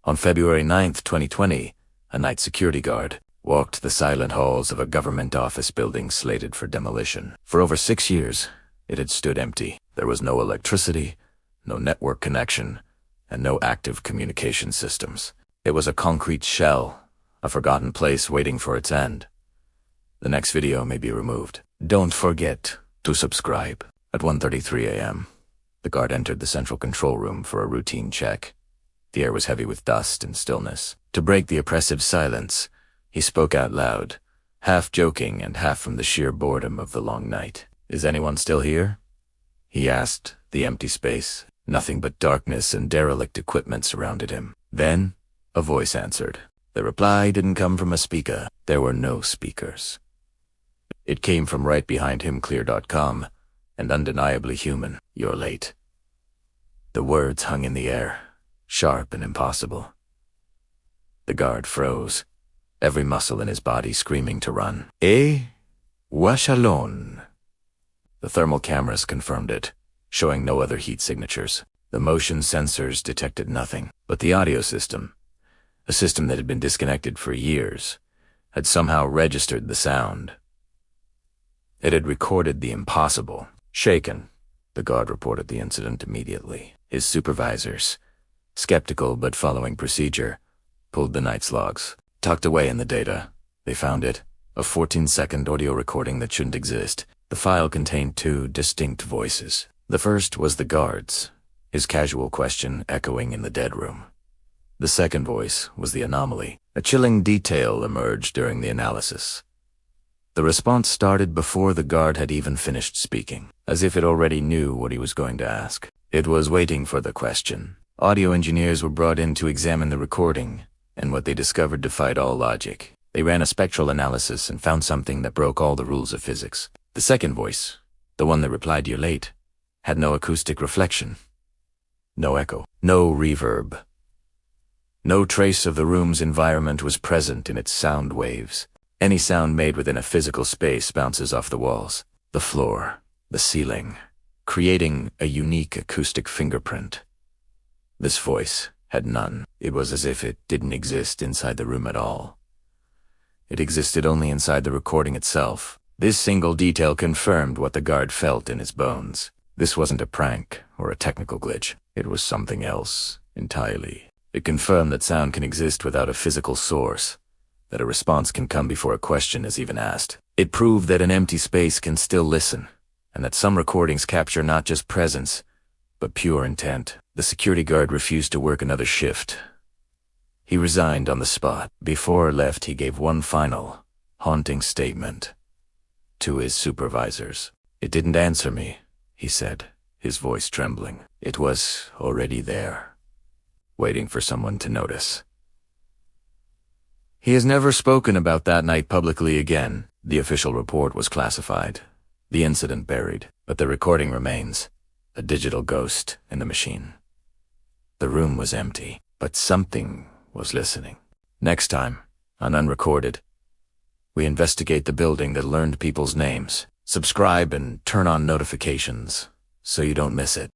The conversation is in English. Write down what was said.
On February 9th, 2020, a night security guard walked the silent halls of a government office building slated for demolition. For over 6 years, it had stood empty. There was no electricity, no network connection, and no active communication systems. It was a concrete shell, a forgotten place waiting for its end. The next video may be removed. Don't forget to subscribe. At 1:33 a.m., the guard entered the central control room for a routine check. The air was heavy with dust and stillness. To break the oppressive silence, he spoke out loud, half joking and half from the sheer boredom of the long night. "Is anyone still here?" he asked the empty space. Nothing but darkness and derelict equipment surrounded him. Then, a voice answered. The reply didn't come from a speaker. There were no speakers. It came from right behind him, clear.com, and undeniably human. "You're late." The words hung in the air, sharp and impossible. The guard froze, every muscle in his body screaming to run. Wash alone. The thermal cameras confirmed it, showing no other heat signatures. The motion sensors detected nothing. But the audio system, a system that had been disconnected for years, had somehow registered the sound. It had recorded the impossible. Shaken, the guard reported the incident immediately. His supervisors, skeptical but following procedure, pulled the night's logs. Tucked away in the data, they found it, a 14-second audio recording that shouldn't exist. The file contained two distinct voices. The first was the guard's, his casual question echoing in the dead room. The second voice was the anomaly. A chilling detail emerged during the analysis. The response started before the guard had even finished speaking, as if it already knew what he was going to ask. It was waiting for the question. Audio engineers were brought in to examine the recording, and what they discovered defied all logic. They ran a spectral analysis and found something that broke all the rules of physics. The second voice, the one that replied "You're late," had no acoustic reflection, no echo, no reverb. No trace of the room's environment was present in its sound waves. Any sound made within a physical space bounces off the walls, the floor, the ceiling, creating a unique acoustic fingerprint. This voice had none. It was as if it didn't exist inside the room at all. It existed only inside the recording itself. This single detail confirmed what the guard felt in his bones. This wasn't a prank or a technical glitch. It was something else entirely. It confirmed that sound can exist without a physical source, that a response can come before a question is even asked. It proved that an empty space can still listen, and that some recordings capture not just presence, but pure intent. The security guard refused to work another shift. He resigned on the spot. Before he left, he gave one final, haunting statement to his supervisors. "It didn't answer me," he said, his voice trembling. "It was already there, waiting for someone to notice." He has never spoken about that night publicly again. The official report was classified, the incident buried, but the recording remains, a digital ghost in the machine. The room was empty, but something was listening. Next time, on Unrecorded, we investigate the building that learned people's names. Subscribe and turn on notifications so you don't miss it.